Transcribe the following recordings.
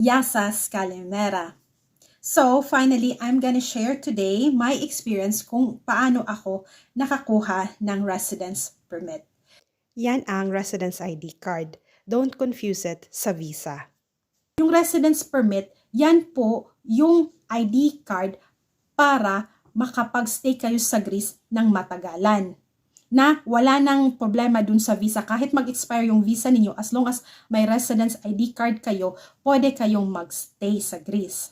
Yasas Calimera. So, finally, I'm gonna share today my experience kung paano ako nakakuha ng residence permit. Yan ang residence ID card. Don't confuse it sa visa. Yung residence permit, yan po yung ID card para makapag-stay kayo sa Greece ng matagalan. Na wala nang problema dun sa visa. Kahit mag-expire yung visa ninyo, as long as may residence ID card kayo, pwede kayong mag-stay sa Greece.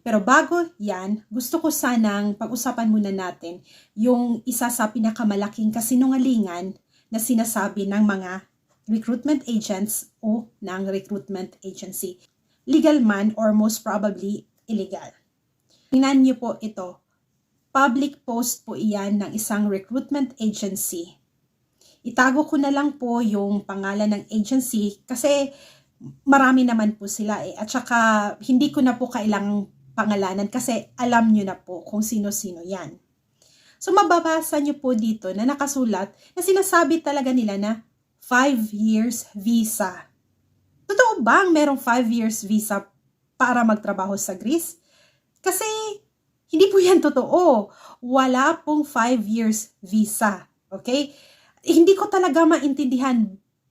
Pero bago yan, gusto ko sanang pag-usapan muna natin yung isa sa pinakamalaking kasinungalingan na sinasabi ng mga recruitment agents o ng recruitment agency. Legal man or most probably illegal. Tingnan niyo po ito. Public post po iyan ng isang recruitment agency. Itago ko na lang po yung pangalan ng agency kasi marami naman po sila at saka hindi ko na po kailangang pangalanan kasi alam nyo na po kung sino-sino yan. So mababasa nyo po dito na nakasulat na sinasabi talaga nila na 5 years visa. Totoo bang merong 5 years visa para magtrabaho sa Greece? Kasi hindi po yan totoo. Wala pong 5 years visa. Okay? Hindi ko talaga maintindihan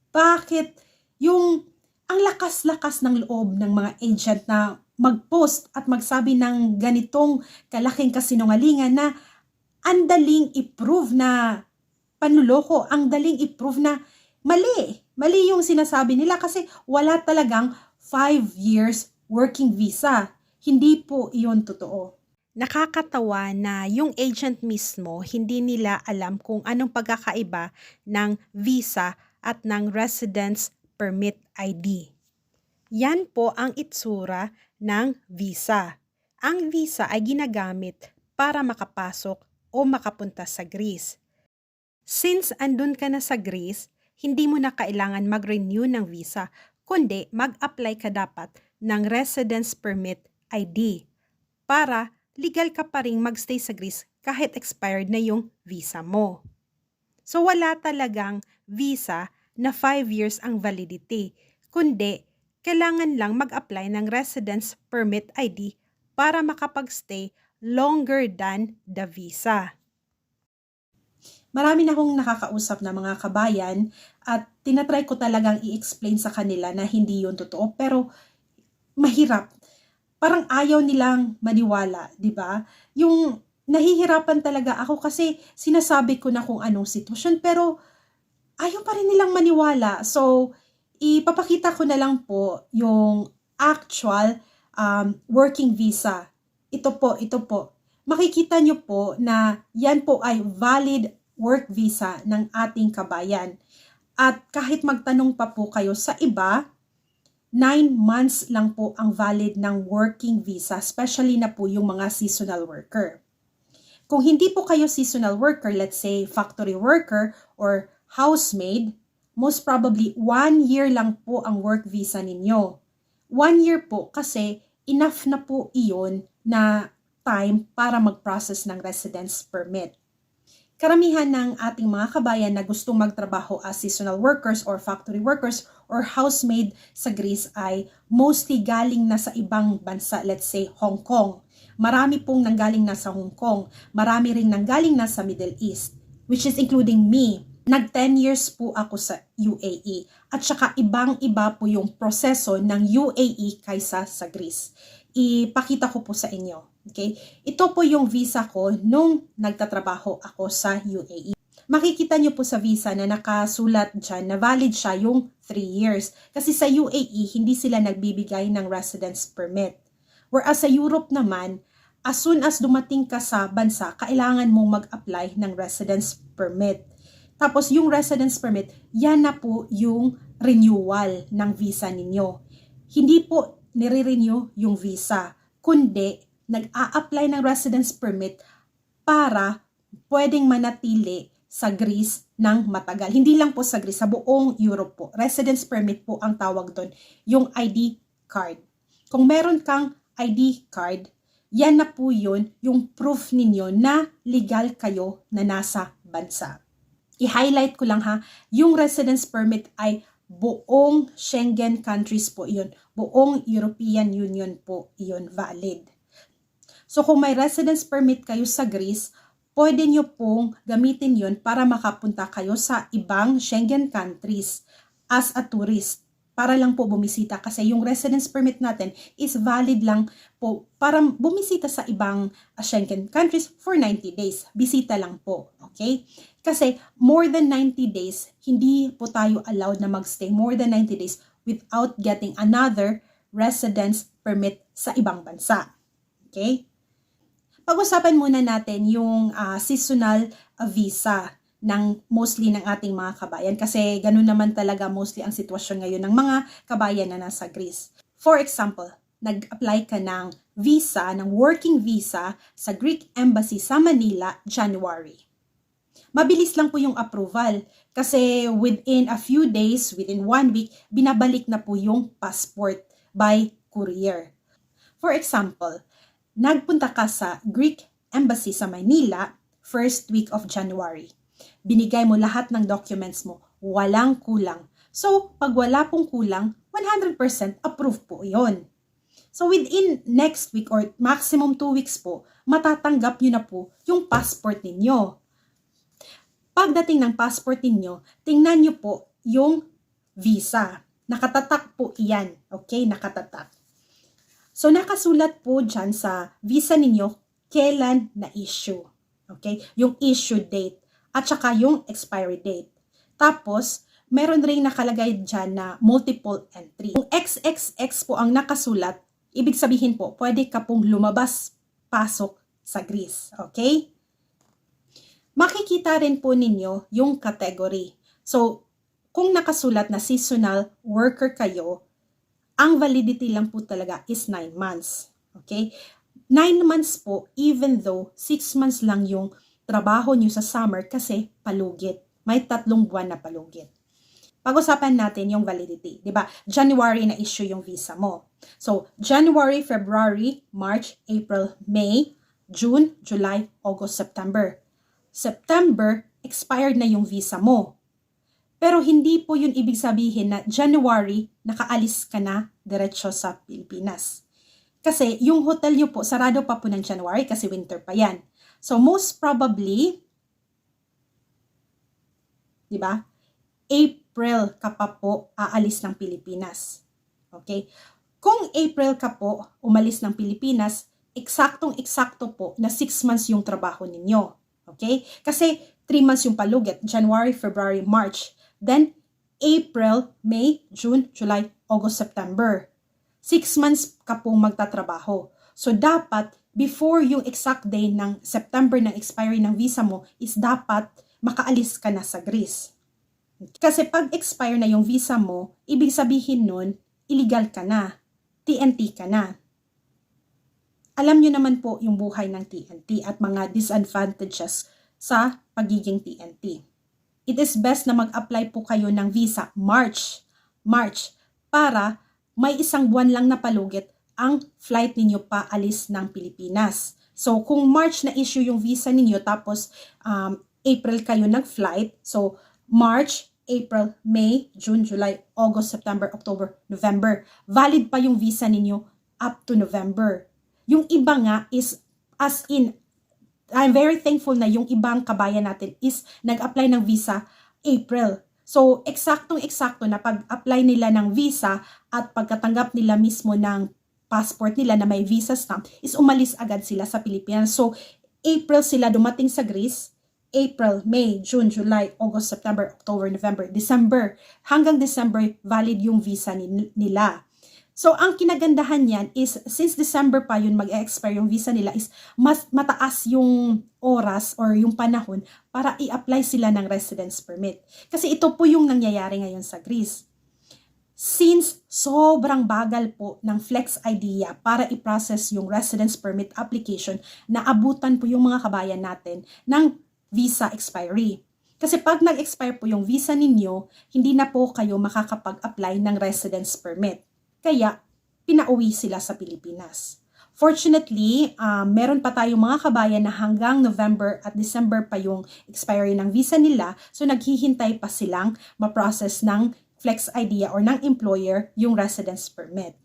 bakit ang lakas-lakas ng loob ng mga agent na mag-post at magsabi ng ganitong kalaking kasinungalingan na ang daling i-prove na panluloko, ang daling i-prove na mali. Mali yung sinasabi nila kasi wala talagang 5 years working visa. Hindi po iyon totoo. Nakakatawa na yung agent mismo hindi nila alam kung anong pagkakaiba ng visa at ng residence permit ID. Yan po ang itsura ng visa. Ang visa ay ginagamit para makapasok o makapunta sa Greece. Since andun ka na sa Greece, hindi mo na kailangan mag-renew ng visa, kundi mag-apply ka dapat ng residence permit ID para legal ka pa rin magstay sa Greece kahit expired na yung visa mo. So wala talagang visa na 5 years ang validity, kundi kailangan lang mag-apply ng residence permit ID para makapag-stay longer than the visa. Marami na akong nakakausap na mga kabayan at tinatry ko talagang i-explain sa kanila na hindi yun totoo pero mahirap. Parang ayaw nilang maniwala, di ba? Yung nahihirapan talaga ako kasi sinasabi ko na kung anong sitwasyon pero ayaw pa rin nilang maniwala. So, ipapakita ko na lang po yung actual working visa. Ito po. Makikita nyo po na yan po ay valid work visa ng ating kabayan. At kahit magtanong pa po kayo sa iba, 9 months lang po ang valid ng working visa, especially na po yung mga seasonal worker. Kung hindi po kayo seasonal worker, let's say factory worker or housemaid, most probably 1 year lang po ang work visa ninyo. 1 year po kasi enough na po iyon na time para mag-process ng residence permit. Karamihan ng ating mga kabayan na gustong magtrabaho as seasonal workers or factory workers or housemaid sa Greece ay mostly galing na sa ibang bansa, let's say Hong Kong. Marami pong nanggaling na sa Hong Kong, marami rin nanggaling na sa Middle East, which is including me. Nag 10 years po ako sa UAE at saka ibang-iba po yung proseso ng UAE kaysa sa Greece. Ipakita ko po sa inyo. Okay? Ito po yung visa ko nung nagtatrabaho ako sa UAE. Makikita nyo po sa visa na nakasulat dyan na valid siya yung 3 years. Kasi sa UAE, hindi sila nagbibigay ng residence permit. Whereas sa Europe naman, as soon as dumating ka sa bansa, kailangan mong mag-apply ng residence permit. Tapos yung residence permit, yan na po yung renewal ng visa ninyo. Hindi po nire-renew yung visa, kundi nag-a-apply ng residence permit para pwedeng manatili sa Greece ng matagal. Hindi lang po sa Greece, sa buong Europe po. Residence permit po ang tawag doon, yung ID card. Kung meron kang ID card, yan na po yun, yung proof ninyo na legal kayo na nasa bansa. I-highlight ko lang ha, yung residence permit ay buong Schengen countries po iyon. Buong European Union po iyon valid. So kung may residence permit kayo sa Greece, pwede nyo pong gamitin yun para makapunta kayo sa ibang Schengen countries as a tourist. Para lang po bumisita kasi yung residence permit natin is valid lang po para bumisita sa ibang Schengen countries for 90 days. Bisita lang po, okay? Kasi more than 90 days, hindi po tayo allowed na magstay more than 90 days without getting another residence permit sa ibang bansa. Okay? Pag-usapan muna natin yung seasonal visa ng mostly ng ating mga kabayan kasi ganun naman talaga mostly ang sitwasyon ngayon ng mga kabayan na nasa Greece. For example, nag-apply ka ng visa, ng working visa sa Greek Embassy sa Manila, January. Mabilis lang po yung approval kasi within a few days, within 1 week, binabalik na po yung passport by courier. For example, nagpunta ka sa Greek Embassy sa Manila, first week of January. Binigay mo lahat ng documents mo, walang kulang. So, pag wala pong kulang, 100% approve po yon. So, within next week or maximum 2 weeks po, matatanggap nyo na po yung passport ninyo. Pagdating ng passport ninyo, tingnan nyo po yung visa. Nakatatak po iyan. Okay, nakatatak. So, nakasulat po dyan sa visa ninyo, kailan na-issue. Okay, yung issue date at saka yung expiry date. Tapos, meron ring nakalagay dyan na multiple entry. Kung XXX po ang nakasulat, ibig sabihin po, pwede ka pong lumabas, pasok sa Greece. Okay? Makikita rin po ninyo yung category. So, kung nakasulat na seasonal worker kayo, ang validity lang po talaga is 9 months. Okay? 9 months po, even though 6 months lang yung trabaho nyo sa summer kasi palugit. May 3 buwan na palugit. Pag-usapan natin yung validity. Diba? January na issue yung visa mo. So, January, February, March, April, May, June, July, August, September. September, expired na yung visa mo. Pero hindi po yun ibig sabihin na January, nakaalis ka na diretso sa Pilipinas. Kasi yung hotel nyo po, sarado pa po ng January kasi winter pa yan. So most probably, di ba? April ka pa po aalis ng Pilipinas. Okay? Kung April ka po umalis ng Pilipinas, eksaktong-eksakto po na 6 months yung trabaho ninyo. Okay? Kasi 3 months yung palugit, January, February, March. Then, April, May, June, July, August, September. 6 months ka pong magtatrabaho. So, dapat, before yung exact day ng September ng expiry ng visa mo, is dapat makaalis ka na sa Greece. Kasi pag expire na yung visa mo, ibig sabihin nun, illegal ka na. TNT ka na. Alam nyo naman po yung buhay ng TNT at mga disadvantages sa pagiging TNT. It is best na mag-apply po kayo ng visa March, para may 1 buwan lang na palugit ang flight ninyo paalis ng Pilipinas. So, kung March na issue yung visa ninyo, tapos April kayo nag-flight, so March, April, May, June, July, August, September, October, November. Valid pa yung visa ninyo up to November. Yung iba nga is, as in, I'm very thankful na yung ibang kabayan natin is nag-apply ng visa April. So, eksaktong-eksakto na pag-apply nila ng visa at pagkatanggap nila mismo ng passport nila na may visa stamp is umalis agad sila sa Pilipinas. So, April sila dumating sa Greece, April, May, June, July, August, September, October, November, December. Hanggang December, valid yung visa nila. So, ang kinagandahan niyan is, since December pa yun mag-expire yung visa nila, is mas mataas yung oras or yung panahon para i-apply sila ng residence permit. Kasi ito po yung nangyayari ngayon sa Greece. Since sobrang bagal po ng Flex Idea para i-process yung residence permit application, naabutan po yung mga kabayan natin ng visa expiry. Kasi pag nag-expire po yung visa ninyo, hindi na po kayo makakapag-apply ng residence permit. Kaya, pinauwi sila sa Pilipinas. Fortunately, meron pa tayong mga kabayan na hanggang November at December pa yung expiry ng visa nila. So, naghihintay pa silang ma-process ng Flex ID or ng employer yung residence permit.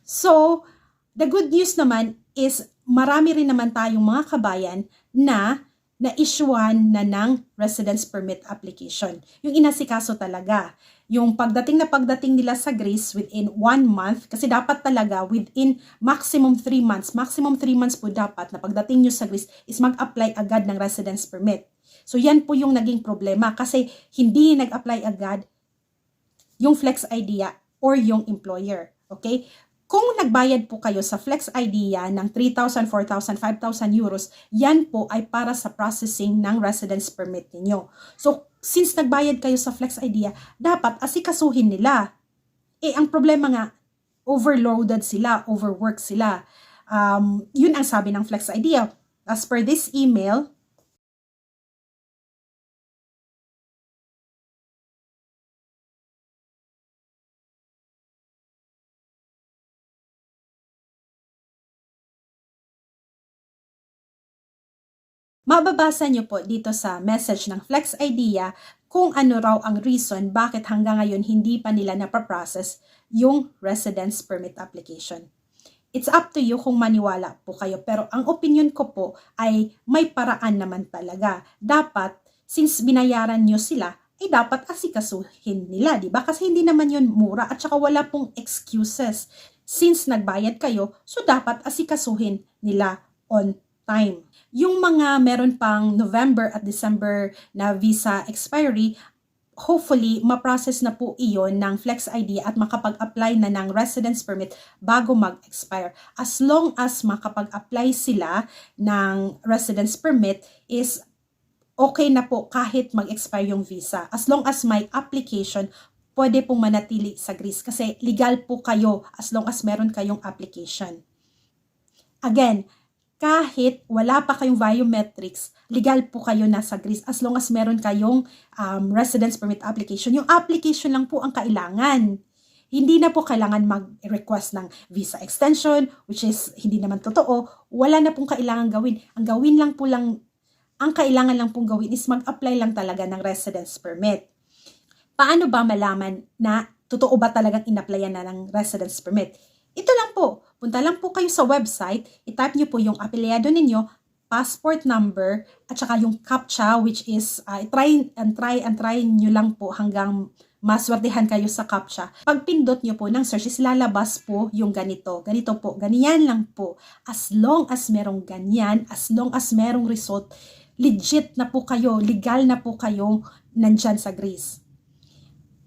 So, the good news naman is marami rin naman tayong mga kabayan na na-issuean na ng residence permit application. Yung inasikaso talaga. Yung pagdating nila sa Greece within 1 month, kasi dapat talaga within maximum 3 months. Maximum 3 months po dapat na pagdating nyo sa Greece is mag-apply agad ng residence permit. So yan po yung naging problema kasi hindi nag-apply agad yung Flex Idea or yung employer. Okay? Kung nagbayad po kayo sa Flex Idea ng 3,000, 4,000, 5,000 euros, yan po ay para sa processing ng residence permit ninyo. So, since nagbayad kayo sa Flex Idea, dapat asikasuhin nila. Ang problema nga, overloaded sila, overworked sila. Yun ang sabi ng Flex Idea. As per this email, mababasa nyo po dito sa message ng Flex Idea kung ano raw ang reason bakit hanggang ngayon hindi pa nila napaprocess yung residence permit application. It's up to you kung maniwala po kayo. Pero ang opinion ko po ay may paraan naman talaga. Dapat, since binayaran nyo sila, ay dapat asikasuhin nila, di ba? Kasi hindi naman yun mura at saka wala pong excuses. Since nagbayad kayo, so dapat asikasuhin nila on time. Yung mga meron pang November at December na visa expiry, hopefully, ma-process na po iyon ng Flex ID at makapag-apply na ng residence permit bago mag-expire. As long as makapag-apply sila ng residence permit is okay na po kahit mag-expire yung visa. As long as may application, pwede pong manatili sa Greece kasi legal po kayo as long as meron kayong application. Again, kahit wala pa kayong biometrics, legal po kayo nasa Greece as long as meron kayong residence permit application. Yung application lang po ang kailangan. Hindi na po kailangan mag-request ng visa extension, which is hindi naman totoo. Wala na pong kailangan gawin. Ang kailangan lang pong gawin is mag-apply lang talaga ng residence permit. Paano ba malaman na totoo ba talagang in-applyan na ng residence permit? Ito lang po. Punta lang po kayo sa website, i-type nyo po yung apelyado ninyo, passport number, at saka yung CAPTCHA, which is, try nyo lang po hanggang maswertehan kayo sa CAPTCHA. Pag pindot nyo po ng search, is lalabas po yung ganito. Ganito po, ganyan lang po. As long as merong ganyan, as long as merong result, legit na po kayo, legal na po kayo nandyan sa Greece.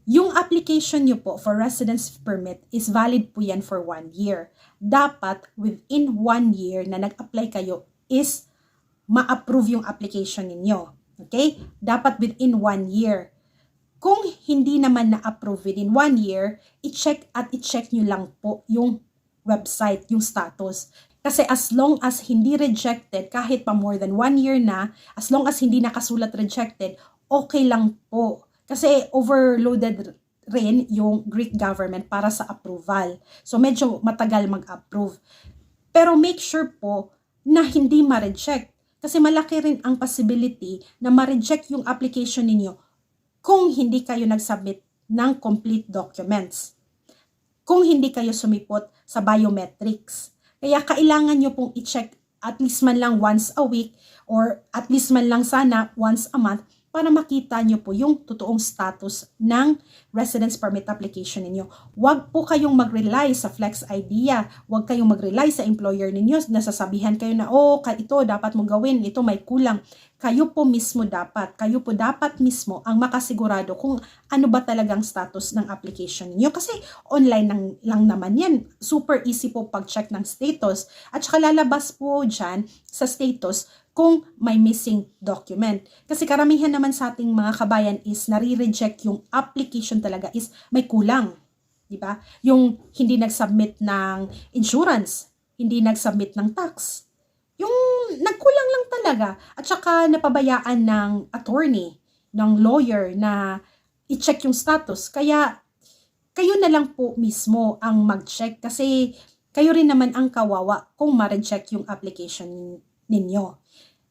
Yung application nyo po for residence permit is valid po yan for 1 year. Dapat within 1 year na nag-apply kayo is ma-approve yung application ninyo. Okay? Dapat within 1 year. Kung hindi naman na-approve within 1 year, i-check nyo lang po yung website, yung status. Kasi as long as hindi rejected, kahit pa more than 1 year na, as long as hindi nakasulat rejected, okay lang po. Kasi overloaded rin yung Greek government para sa approval. So medyo matagal mag-approve. Pero make sure po na hindi ma-reject. Kasi malaki rin ang possibility na ma-reject yung application ninyo kung hindi kayo nag-submit ng complete documents. Kung hindi kayo sumipot sa biometrics. Kaya kailangan nyo pong i-check at least man lang once a week or at least man lang sana once a month para makita nyo po yung totoong status ng residence permit application ninyo. Huwag po kayong mag-rely sa Flex Idea. Huwag kayong mag-rely sa employer ninyo. Nasasabihan kayo na, ito dapat mong gawin, ito may kulang. Kayo po dapat mismo ang makasigurado kung ano ba talagang status ng application ninyo. Kasi online lang naman yan. Super easy po pag-check ng status. At saka lalabas po dyan sa status kung may missing document. Kasi karamihan naman sa ating mga kabayan is nare-reject yung application talaga is may kulang. Diba? Yung hindi nag-submit ng insurance, hindi nag-submit ng tax. Yung nagkulang lang talaga. At saka napabayaan ng attorney, ng lawyer na i-check yung status. Kaya kayo na lang po mismo ang mag-check kasi kayo rin naman ang kawawa kung ma-reject yung application ninyo.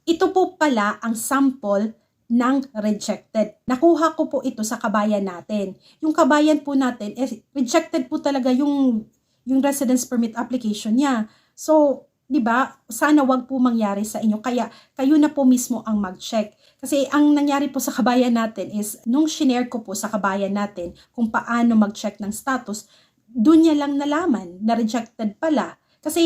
Ito po pala ang sample ng rejected. Nakuha ko po ito sa kabayan natin. Yung kabayan po natin, rejected po talaga yung residence permit application niya. So, 'di ba? Sana wag po mangyari sa inyo. Kaya kayo na po mismo ang mag-check. Kasi ang nangyari po sa kabayan natin is nung shinare ko po sa kabayan natin kung paano mag-check ng status, doon niya lang nalaman na rejected pala. Kasi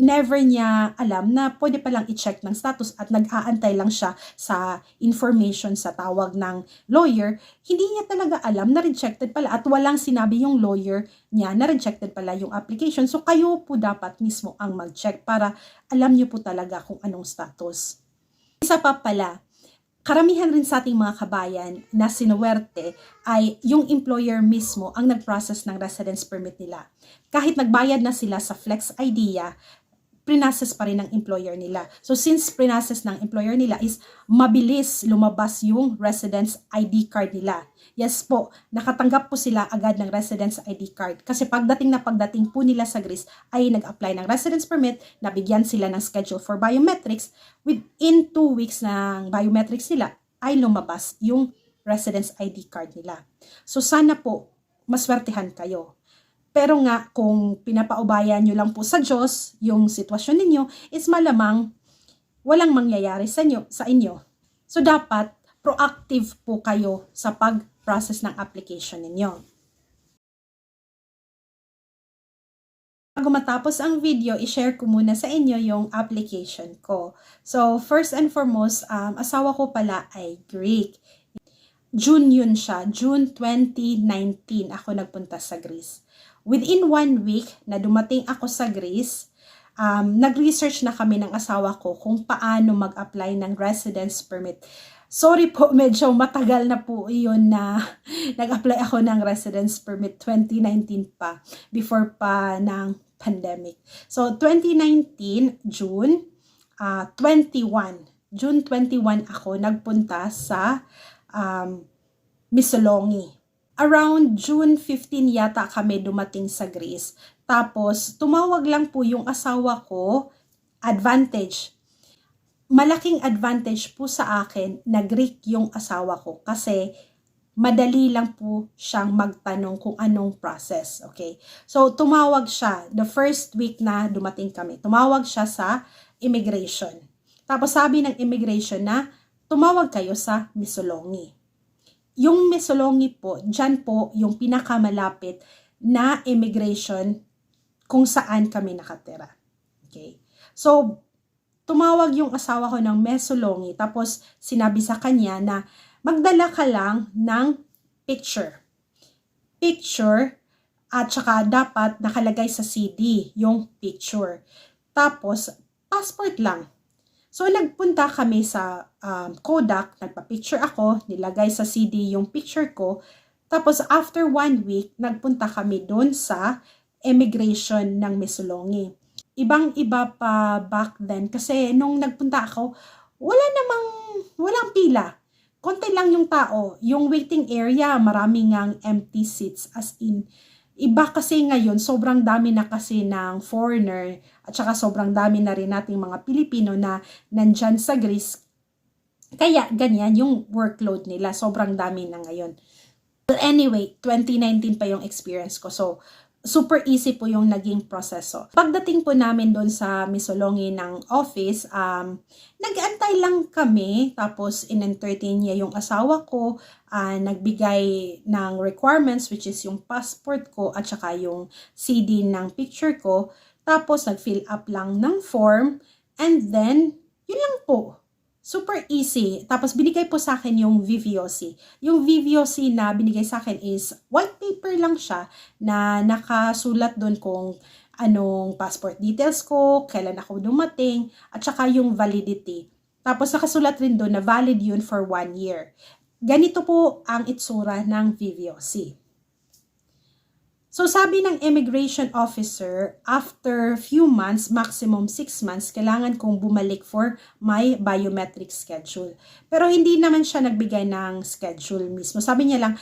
never niya alam na pwede palang i-check ng status at nag-aantay lang siya sa information sa tawag ng lawyer. Hindi niya talaga alam na rejected pala at walang sinabi yung lawyer niya na rejected pala yung application. So kayo po dapat mismo ang mag-check para alam niyo po talaga kung anong status. Isa pa pala, karamihan rin sa ating mga kabayan na sinuwerte ay yung employer mismo ang nag-process ng residence permit nila. Kahit nagbayad na sila sa Flex Idea, prinocess pa rin ng employer nila. So since prinocess ng employer nila is mabilis lumabas yung residence ID card nila. Yes po, nakatanggap po sila agad ng residence ID card. Kasi pagdating po nila sa Greece ay nag-apply ng residence permit, nabigyan sila ng schedule for biometrics. Within 2 weeks ng biometrics nila ay lumabas yung residence ID card nila. So sana po maswertehan kayo. Pero nga, kung pinapaubayan nyo lang po sa Diyos, yung sitwasyon ninyo, is malamang walang mangyayari sa inyo. So, dapat proactive po kayo sa pag-process ng application ninyo. Bago matapos ang video, i-share ko muna sa inyo yung application ko. So, first and foremost, asawa ko pala ay Greek. June yun siya. June 2019 ako nagpunta sa Greece. Within 1 week na dumating ako sa Greece, nag-research na kami ng asawa ko kung paano mag-apply ng residence permit. Sorry po, medyo matagal na po yun na nag-apply ako ng residence permit 2019 pa, before pa ng pandemic. So, 2019, June 21 ako nagpunta sa Missolonghi. Around June 15 yata kami dumating sa Greece. Tapos, tumawag lang po yung asawa ko, advantage. Malaking advantage po sa akin na Greek yung asawa ko kasi madali lang po siyang magtanong kung anong process. Okay? So, tumawag siya the first week na dumating kami. Tumawag siya sa immigration. Tapos sabi ng immigration na tumawag kayo sa Missolonghi. Yung Missolonghi po, dyan po yung pinakamalapit na immigration kung saan kami nakatira. Okay? So, tumawag yung asawa ko ng Missolonghi, tapos sinabi sa kanya na magdala ka lang ng picture. Picture, at saka dapat nakalagay sa CD yung picture. Tapos, passport lang. So, nagpunta kami sa Kodak, nagpa-picture ako, nilagay sa CD yung picture ko. Tapos, after 1 week, nagpunta kami doon sa immigration ng Missolonghi. Ibang-iba pa back then kasi nung nagpunta ako, walang pila. Konti lang yung tao. Yung waiting area, maraming ngang empty seats, as in. Iba kasi ngayon, sobrang dami na kasi ng foreigner at saka sobrang dami na rin nating mga Pilipino na nandyan sa Greece. Kaya ganyan yung workload nila. Sobrang dami na ngayon. But anyway, 2019 pa yung experience ko. So, super easy po yung naging proseso. Pagdating po namin doon sa Missolonghi ng office, nag-antay lang kami, tapos in-entertain niya yung asawa ko, nagbigay ng requirements, which is yung passport ko at saka yung CD ng picture ko, tapos nag-fill up lang ng form, and then, yun lang po. Super easy. Tapos binigay po sa akin yung VVOC. Yung VVOC na binigay sa akin is white paper lang siya na nakasulat doon kung anong passport details ko, kailan ako dumating, at saka yung validity. Tapos nakasulat rin doon na valid yun for 1 year. Ganito po ang itsura ng VVOC. So sabi ng immigration officer, after few months, maximum 6 months, kailangan kong bumalik for my biometric schedule. Pero hindi naman siya nagbigay ng schedule mismo. Sabi niya lang,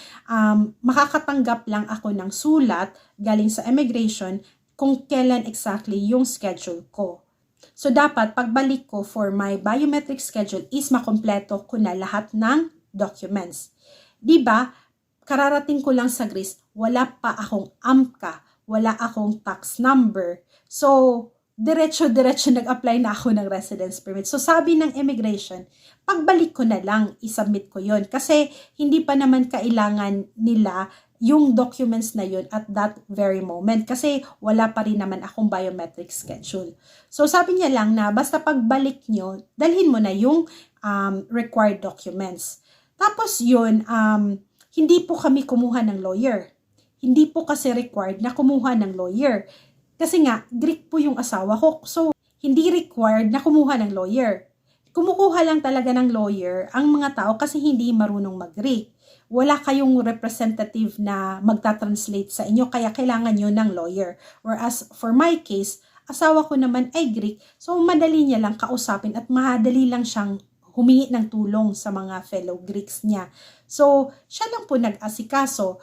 makakatanggap lang ako ng sulat galing sa immigration kung kailan exactly yung schedule ko. So dapat pagbalik ko for my biometric schedule is makompleto ko na lahat ng documents. 'Di ba? Kararating ko lang sa Greece, wala pa akong AMCA, wala akong tax number. So, diretso-diretso nag-apply na ako ng residence permit. So, sabi ng immigration, pagbalik ko na lang, isubmit ko yon. Kasi, hindi pa naman kailangan nila yung documents na yun at that very moment. Kasi, wala pa rin naman akong biometric schedule. So, sabi niya lang na basta pagbalik nyo, dalhin mo na yung required documents. Tapos yun, hindi po kami kumuha ng lawyer. Hindi po kasi required na kumuha ng lawyer. Kasi nga, Greek po yung asawa ko. So, hindi required na kumuha ng lawyer. Kumukuha lang talaga ng lawyer ang mga tao kasi hindi marunong mag-Greek. Wala kayong representative na magta-translate sa inyo, kaya kailangan nyo ng lawyer. Whereas, for my case, asawa ko naman ay Greek. So, madali niya lang kausapin at madali lang siyang humingi ng tulong sa mga fellow Greeks niya. So, siya lang po nag-asikaso.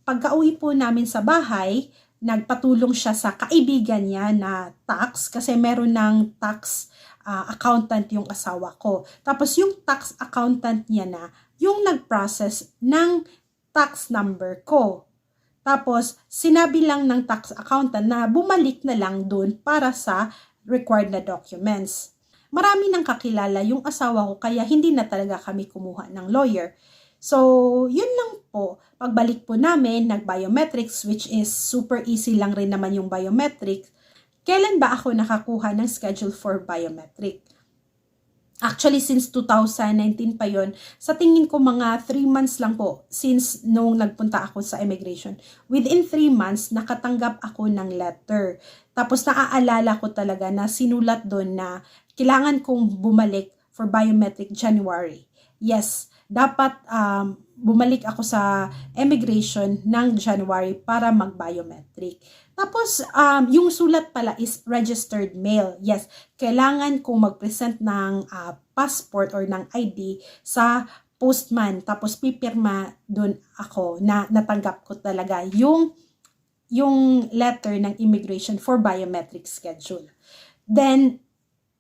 Pagka-uwi po namin sa bahay, nagpatulong siya sa kaibigan niya na tax kasi meron ng tax accountant yung asawa ko. Tapos yung tax accountant niya na yung nag-process ng tax number ko. Tapos sinabi lang ng tax accountant na bumalik na lang dun para sa required na documents. Marami nang kakilala yung asawa ko kaya hindi na talaga kami kumuha ng lawyer. So, yun lang po. Pagbalik po namin, nag-biometrics, which is super easy lang rin naman yung biometrics. Kailan ba ako nakakuha ng schedule for biometric? Actually, since 2019 pa yon, sa tingin ko mga 3 months lang po since nung nagpunta ako sa immigration. Within 3 months, nakatanggap ako ng letter. Tapos naaalala ko talaga na sinulat doon na kailangan kong bumalik for biometric January. Yes, dapat bumalik ako sa immigration ng January para mag-biometric. Tapos, yung sulat pala is registered mail. Yes, kailangan kong mag-present ng passport or ng ID sa postman. Tapos, pipirma dun ako na natanggap ko talaga yung letter ng immigration for biometric schedule. Then,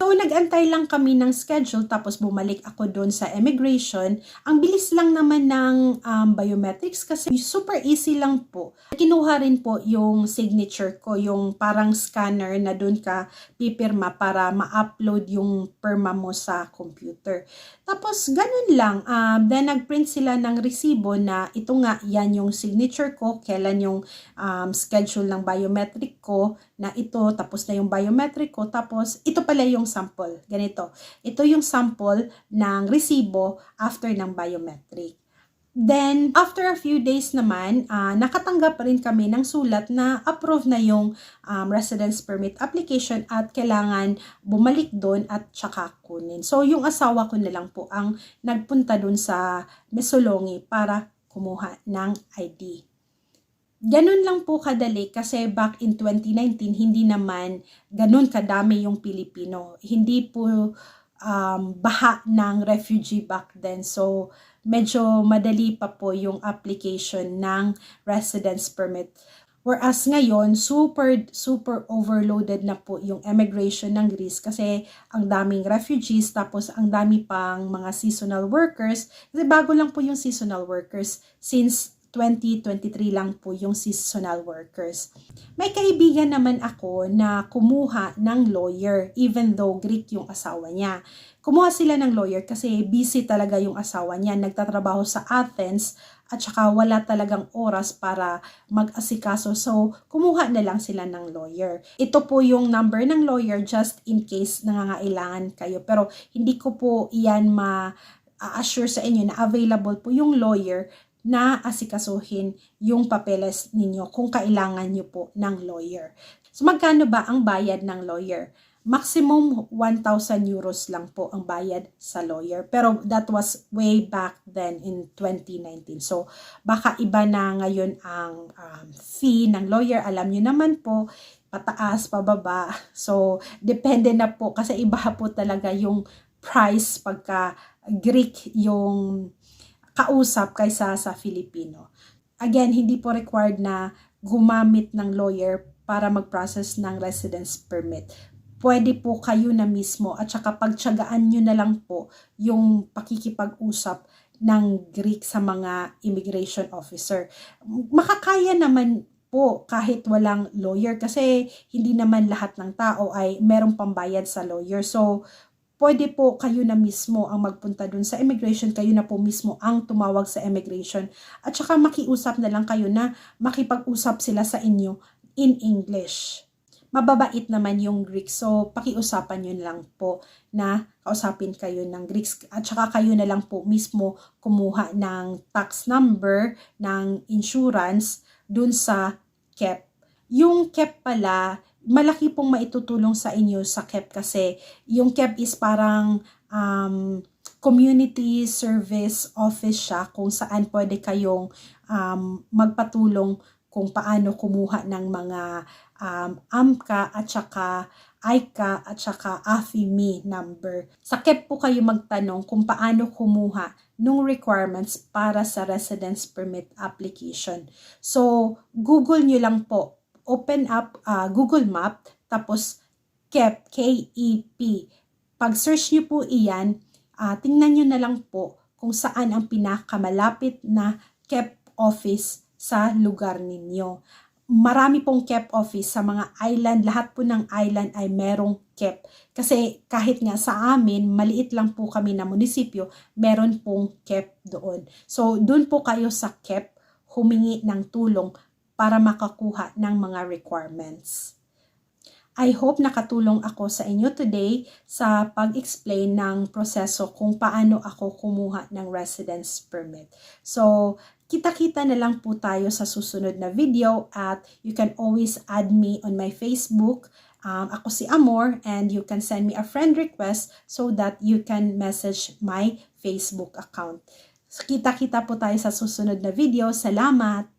so, nag-antay lang kami ng schedule tapos bumalik ako doon sa immigration. Ang bilis lang naman ng biometrics kasi super easy lang po. Kinuha rin po yung signature ko, yung parang scanner na doon ka pipirma para ma-upload yung perma mo sa computer. Tapos, ganun lang. Then, nag-print sila ng resibo na ito nga, yan yung signature ko, kailan yung schedule ng biometric ko, na ito, tapos na yung biometric ko, tapos ito pala yung sample. Ganito. Ito yung sample ng resibo after ng biometric. Then, after a few days naman, nakatanggap rin kami ng sulat na approve na yung residence permit application at kailangan bumalik doon at tsaka kunin. So, yung asawa ko na lang po ang nagpunta doon sa Mesolongi para kumuha ng ID. Ganun lang po kadali kasi back in 2019, hindi naman ganun kadami yung Pilipino. Hindi po baha ng refugee back then. So, medyo madali pa po yung application ng residence permit. Whereas ngayon, super overloaded na po yung immigration ng Greece kasi ang daming refugees tapos ang dami pang mga seasonal workers. Kasi bago lang po yung seasonal workers since 2023 lang po yung seasonal workers. May kaibigan naman ako na kumuha ng lawyer even though Greek yung asawa niya. Kumuha sila ng lawyer kasi busy talaga yung asawa niya. Nagtatrabaho sa Athens at saka wala talagang oras para mag-asikaso. So, kumuha na lang sila ng lawyer. Ito po yung number ng lawyer just in case nangangailangan kayo. Pero hindi ko po iyan ma-assure sa inyo na available po yung lawyer na asikasuhin yung papeles ninyo kung kailangan nyo po ng lawyer. So, magkano ba ang bayad ng lawyer? Maximum 1,000 euros lang po ang bayad sa lawyer. Pero that was way back then in 2019. So, baka iba na ngayon ang fee ng lawyer. Alam nyo naman po, pataas, pababa. So, depende na po kasi iba po talaga yung price pagka Greek yung kausap kaysa sa Filipino. Again, hindi po required na gumamit ng lawyer para mag-process ng residence permit. Pwede po kayo na mismo at saka pagtiyagaan nyo na lang po yung pakikipag-usap ng Greek sa mga immigration officer. Makakaya naman po kahit walang lawyer kasi hindi naman lahat ng tao ay merong pambayad sa lawyer. So, pwede po kayo na mismo ang magpunta dun sa immigration, kayo na po mismo ang tumawag sa immigration. At saka makiusap na lang kayo na makipag-usap sila sa inyo in English. Mababait naman yung Greek, so pakiusapan yun lang po na kausapin kayo ng Greeks. At saka kayo na lang po mismo kumuha ng tax number, ng insurance dun sa KEP. Yung KEP pala, malaki pong maitutulong sa inyo sa KEP kasi yung KEP is parang community service office siya kung saan pwede kayong magpatulong kung paano kumuha ng mga AMCA at saka ICA at saka AFIMI number. Sa KEP po kayo magtanong kung paano kumuha ng requirements para sa residence permit application. So, Google nyo lang po. Open up Google Map, tapos KEP, K-E-P. Pag-search nyo po iyan, tingnan nyo na lang po kung saan ang pinakamalapit na KEP office sa lugar ninyo. Marami pong KEP office sa mga island. Lahat po ng island ay merong KEP. Kasi kahit nga sa amin, maliit lang po kami na munisipyo, meron pong KEP doon. So, doon po kayo sa KEP humingi ng tulong para makakuha ng mga requirements. I hope nakatulong ako sa inyo today sa pag-explain ng proseso kung paano ako kumuha ng residence permit. So, kita-kita na lang po tayo sa susunod na video at you can always add me on my Facebook. Ako si Amor and you can send me a friend request so that you can message my Facebook account. So, kita-kita po tayo sa susunod na video. Salamat!